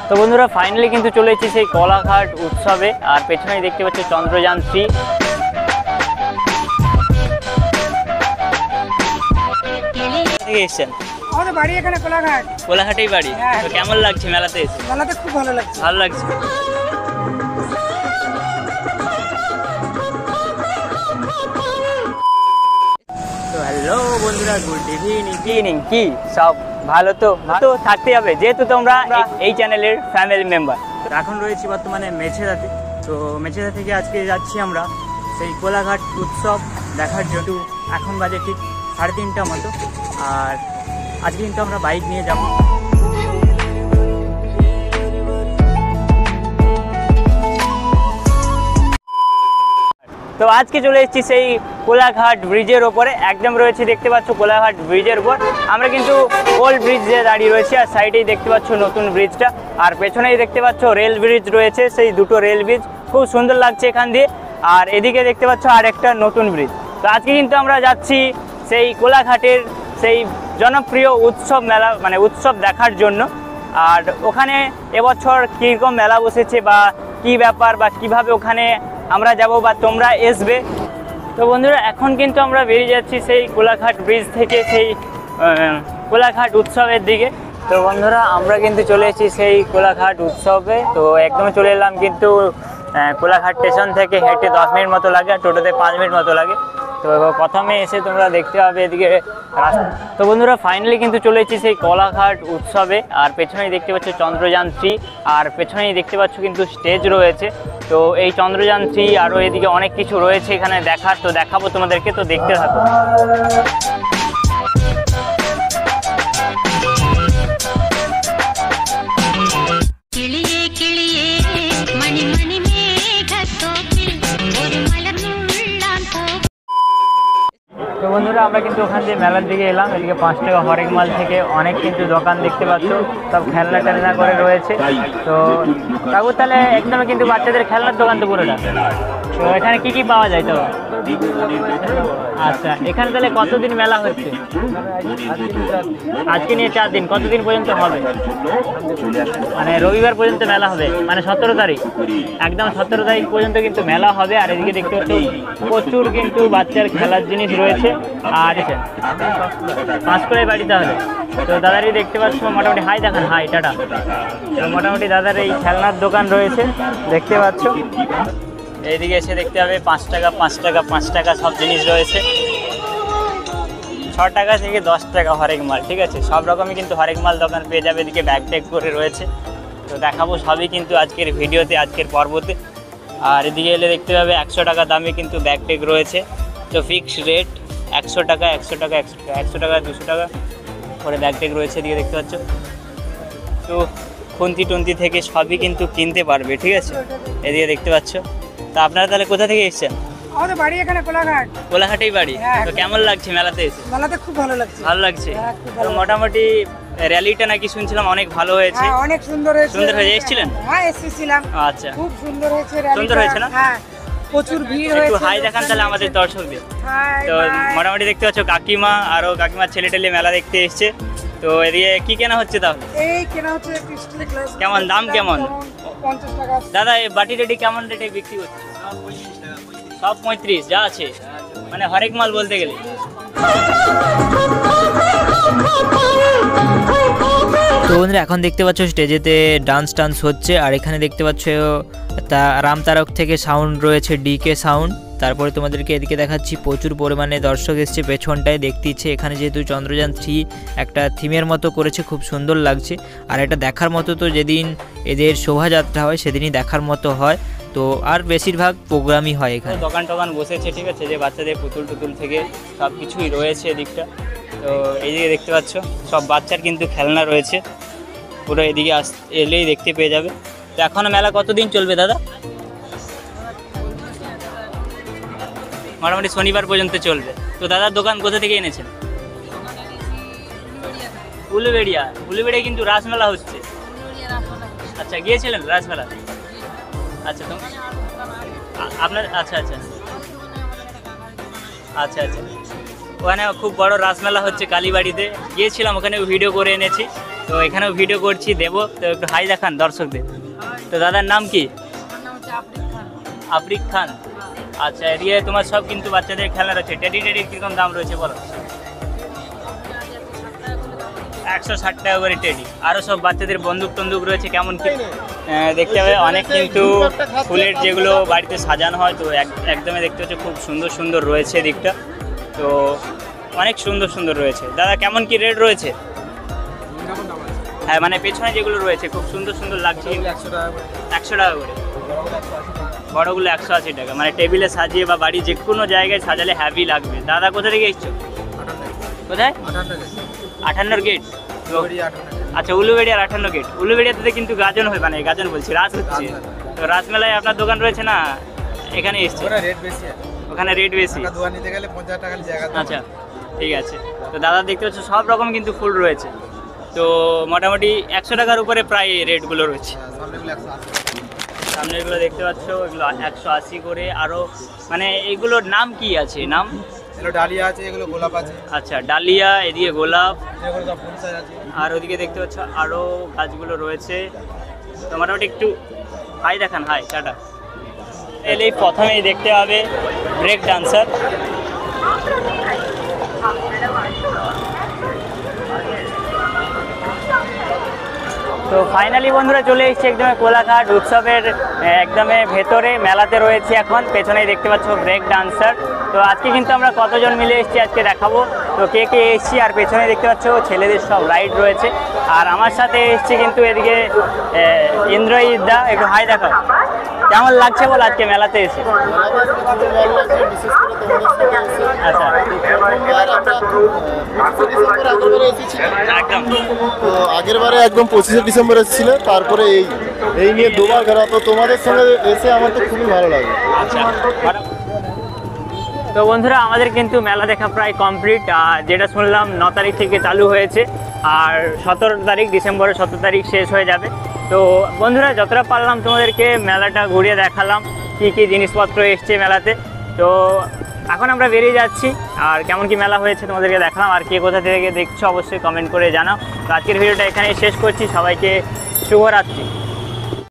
তো বন্ধুরা ফাইনালি কিন্তু চলে এসেছি সেই কোলাঘাট উৎসবে, আর পেছনেই দেখতে পাচ্ছ চন্দ্রযান 3। এসেছেন আমাদের বাড়ি এখানে কোলাঘাট। কোলাঘাটেই বাড়ি। তো কেমন লাগছে মেলাতে এসে? মেলাতে খুব ভালো লাগছে। ভালো লাগছে। তো হ্যালো বন্ধুরা, গুড ইভিনিং। কি সব ভালো? তো ভালো থাকতেই হবে, যেহেতু তোমরা এই চ্যানেলের ফ্যামিলি মেম্বার। এখন রয়েছি বর্তমানে মেছেদাতে। তো মেছেদা থেকে আজকে যাচ্ছি আমরা সেই কোলাঘাট উৎসব দেখার জন্য। এখন বাজে ঠিক 3:30 মতো, আর আজকে কিন্তু আমরা বাইক নিয়ে যাব। তো আজকে চলে এসেছি সেই কোলাঘাট ব্রিজের ওপরে, একদম রয়েছে দেখতে পাচ্ছ কোলাঘাট ব্রিজের উপর। আমরা কিন্তু ওল্ড ব্রিজে দাঁড়িয়ে রয়েছি, আর সাইডেই দেখতে পাচ্ছ নতুন ব্রিজটা, আর পেছনেই দেখতে পাচ্ছ রেল ব্রিজ রয়েছে, সেই দুটো রেল ব্রিজ খুব সুন্দর লাগছে এখান দিয়ে। আর এদিকে দেখতে পাচ্ছ আর একটা নতুন ব্রিজ। তো আজকে কিন্তু আমরা যাচ্ছি সেই কোলাঘাটের সেই জনপ্রিয় উৎসব মেলা, মানে উৎসব দেখার জন্য। আর ওখানে এবছর কীরকম মেলা বসেছে বা কি ব্যাপার, বা কিভাবে ওখানে আমরা যাব বা তোমরা আসবে। তো বন্ধুরা এখন কিন্তু আমরা বেরিয়ে যাচ্ছি সেই কোলাঘাট ব্রিজ থেকে সেই কোলাঘাট উৎসবের দিকে। তো বন্ধুরা আমরা কিন্তু চলে এসেছি সেই কোলাঘাট উৎসবে। তো একদম চলে এলাম কিন্তু কোলাঘাট স্টেশন থেকে হেঁটে 10 মিনিট মতো লাগে, আর টোটোতে 5 মিনিট মতো লাগে। তো প্রথমে এসে তোমরা দেখতে পাবে এদিকে রাস্তা। তো বন্ধুরা ফাইনালি কিন্তু চলে এসেছি সেই কোলাঘাট উৎসবে, আর পেছনেই দেখতে পাচ্ছ চন্দ্রযান 3, আর পেছনেই দেখতে পাচ্ছ কিন্তু স্টেজ রয়েছে। তো এই চন্দ্রযান 3 আরও এদিকে অনেক কিছু রয়েছে এখানে দেখার, তো দেখাবো তোমাদেরকে, তো দেখতে থাকো। তো বন্ধুরা আমরা কিন্তু ওখান দিয়ে মেলার দিকে এলাম। এদিকে 5 টাকা হরেক মাল থেকে অনেক কিন্তু দোকান দেখতে পাচ্ছ, সব খেলনা টেলনা করে রয়েছে। তো কাকু তাহলে একদম কিন্তু বাচ্চাদের খেলনার দোকান তো পুরোটা। তো এখানে কি কি পাওয়া যায়? তো আচ্ছা, এখানে তাহলে কতদিন মেলা হচ্ছে? আজকে নিয়ে 4 দিন। কতদিন পর্যন্ত হবে? মানে রবিবার পর্যন্ত মেলা হবে, মানে 17 তারিখ, একদম 17 তারিখ পর্যন্ত কিন্তু মেলা হবে। আর এদিকে দেখতে পাচ্ছ প্রচুর কিন্তু বাচ্চার খেলার জিনিস রয়েছে। আর 5 করে বাড়ি তাহলে। তো দাদারই দেখতে পাচ্ছ মোটামুটি, হাই দেখান, হাই টাটা। তো মোটামুটি দাদার এই খেলনার দোকান রয়েছে দেখতে পাচ্ছ। এইদিকে এসে দেখতে হবে 5 টাকা 5 টাকা 5 টাকা সব জিনিস রয়েছে। 6 টাকা থেকে 10 টাকা হরেক মাল, ঠিক আছে? সব রকমই কিন্তু হরেক মাল দোকান পেয়ে যাবে। এদিকে ব্যাগ ট্যাগ করে রয়েছে, তো দেখাবো সবই কিন্তু আজকের ভিডিওতে, আজকের পর্বতে। আর এদিকে এলে দেখতে পাবে 100 টাকা দামে কিন্তু ব্যাগ ট্যাগ রয়েছে। তো ফিক্সড রেট 100 টাকা 100 টাকা 100 টাকা 200 টাকা করে ব্যাগ ট্যাগ রয়েছে। এদিকে দেখতে পাচ্ছ, তো খুন্তি টুন্তি থেকে সবই কিন্তু কিনতে পারবে, ঠিক আছে? এদিকে দেখতে পাচ্ছ। তা আপনারা তাহলে কোথা থেকে এসেছেন? আমাদের বাড়ি এখানে কোলাঘাট। কোলাঘাটেই বাড়ি। তো কেমন লাগছে মেলাতে এসে? মেলাতে খুব ভালো লাগছে। ভালো লাগছে। তো মোটামুটি র্যালিটা নাকি শুনছিলাম অনেক ভালো হয়েছে। হ্যাঁ, অনেক সুন্দর হয়েছে। সুন্দর হয়ে এসেছিলেন? হ্যাঁ, এসেছিলাম। আচ্ছা, খুব সুন্দর হয়েছে র্যালিটা। সুন্দর হয়েছে না? হ্যাঁ, প্রচুর ভিড় হয়েছে। একটু হাই দেখান তাহলে আমাদের দর্শকদের। তো মোটামুটি দেখতে পাচ্ছ কাকিমা আরো কাকিমার ছেলে টেলে মেলা দেখতে এসছে। তো এদিকে কি কেনা হচ্ছে তাহলে? এই কেনা হচ্ছে ক্রিস্টাল গ্লাস। কেমন দাম? কেমন 50 টাকা। দাদা এই বাটি টাটি কেমন রেটে বিক্রি করছে? সব 35 যা আছে, মানে হরেক মাল বলতে গেলে। তো বন্ধুরা এখন দেখতে পাচ্ছ স্টেজেতে ডান্স হচ্ছে, আর এখানে দেখতে পাচ্ছ রামতারক থেকে সাউন্ড রয়েছে, ডিকে সাউন্ড। তারপরে তোমাদেরকে এদিকে দেখাচ্ছি প্রচুর পরিমাণে দর্শক এসছে পেছনটায় দেখতে ইচ্ছে। এখানে যেহেতু চন্দ্রযান 3 একটা থিমের মতো করেছে, খুব সুন্দর লাগছে। আর এটা দেখার মতো, তো যেদিন এদের শোভাযাত্রা হয় সেদিনই দেখার মতো হয়। তো আর বেশিরভাগ প্রোগ্রামই হয় এখানে। দোকান টোকান বসেছে, ঠিক আছে? যে বাচ্চাদের পুতুল টুতুল থেকে সব কিছুই রয়েছে এদিকটা। তো এইদিকে দেখতে পাচ্ছ সব বাচ্চার কিন্তু খেলনা রয়েছে পুরো। এদিকে এলেই দেখতে পেয়ে যাবে। তো এখনও মেলা কতদিন চলবে দাদা? মোটামুটি শনিবার পর্যন্ত চলবে। তো দাদার দোকান কোথা থেকে এনেছেন? উলুবেড়িয়া। উলুবেড়িয়া কিন্তু রাসমেলা হচ্ছে। আচ্ছা, গিয়েছিলেন রাসমেলা? আচ্ছা, তো আপনার আচ্ছা আচ্ছা আচ্ছা আচ্ছা ওখানে খুব বড় রাসমেলা হচ্ছে কালীবাড়িতে, গিয়েছিলাম ওখানে, ভিডিও করে এনেছি। তো এখানেও ভিডিও করছি, দেবো তো একটু হাই দেখান দর্শকদের। তো দাদার নাম কি? আফরিক খান। আচ্ছা, এদিকে তোমার সব কিন্তু বাচ্চাদের খেলা রয়েছে। টেডির কীরকম দাম রয়েছে বলো? 160 টাকা করে টেডি। আরও সব বাচ্চাদের বন্দুক টন্দুক রয়েছে, কেমন কি দেখতে হবে। অনেক কিন্তু ফুলের যেগুলো বাড়িতে সাজানো হয়, তো একদমই দেখতে হচ্ছে খুব সুন্দর সুন্দর রয়েছে দিকটা। তো অনেক সুন্দর সুন্দর রয়েছে। দাদা কেমন কি রেট রয়েছে? হ্যাঁ, মানে পেছনে যেগুলো রয়েছে খুব সুন্দর সুন্দর লাগছে। 100 টাকা করে। বড়গুলো 180 টাকা, মানে টেবিলে সাজিয়ে বা বাড়ি যে কোনো জায়গায় সাজালে হ্যাভি লাগবে। দাদা কোথা থেকে এসছো? কোথায়? 58 গেট। আচ্ছা, উলুবেড়িয়ার 58 গেট। উলুবেড়িয়াতে কিন্তু গাজন হয়, মানে গাজন বলছি, রাস হচ্ছে। তো রাসমেলায় আপনার দোকান রয়েছে না, এখানে এসছে। ওখানে রেট বেশি। আচ্ছা, ঠিক আছে। তো দাদা দেখতে পাচ্ছ সব রকম কিন্তু ফুল রয়েছে। তো মোটামুটি 100 টাকার উপরে প্রায় রেটগুলো রয়েছে। সামনেগুলো দেখতে পাচ্ছ, এগুলো 180 করে। আরও মানে এগুলোর নাম কি আছে? নাম ডালিয়া আছে, এগুলো গোলাপ আছে। আচ্ছা, ডালিয়া, এদিকে গোলাপ, আর ওদিকে দেখতে পাচ্ছ আরও গাছগুলো রয়েছে। তো মোটামুটি একটু হাই দেখান, হাই টাটা। এলেই প্রথমেই দেখতে হবে ব্রেক ডান্সার। তো ফাইনালি বন্ধুরা চলে এসেছি একদমই কোলাঘাট উৎসবের একদমই ভেতরে, মেলাতে রয়েছে এখন। পেছনেই দেখতে পাচ্ছ ব্রেক ডান্সার। তো আজকে কিন্তু আমরা কতজন মিলে এসেছি আজকে দেখাবো। তো কে কে এসেছি, আর পেছনে দেখতে পাচ্ছ ছেলেদের সব রাইড রয়েছে। আর আমার সাথে এসেছি কিন্তু এদিকে ইন্দ্রজিৎ দা। একটু হাই দেখাও, কেমন লাগছে বল আজকে মেলাতে এসে? আচ্ছা, একদম। তো আগের বারে একদম 25শে ডিসেম্বর এসেছিল, তারপরে এই নিয়ে দুবার ঘোরা। তো তোমাদের সঙ্গে এসে আমার তো খুবই ভালো লাগে। আচ্ছা, তো বন্ধুরা আমাদের কিন্তু মেলা দেখা প্রায় কমপ্লিট। যেটা শুনলাম 9 তারিখ থেকে চালু হয়েছে, আর 17 তারিখ, ডিসেম্বরের 17 তারিখ শেষ হয়ে যাবে। তো বন্ধুরা যতটা পারলাম তোমাদেরকে মেলাটা ঘুরিয়ে দেখালাম, কী কী জিনিসপত্র এসছে মেলাতে। তো এখন আমরা বেরিয়ে যাচ্ছি, আর কেমন কি মেলা হয়েছে তোমাদেরকে দেখালাম। আর কে কোথা থেকে দেখছো অবশ্যই কমেন্ট করে জানাও। তো আজকের ভিডিওটা এখানেই শেষ করছি। সবাইকে শুভরাত্রি।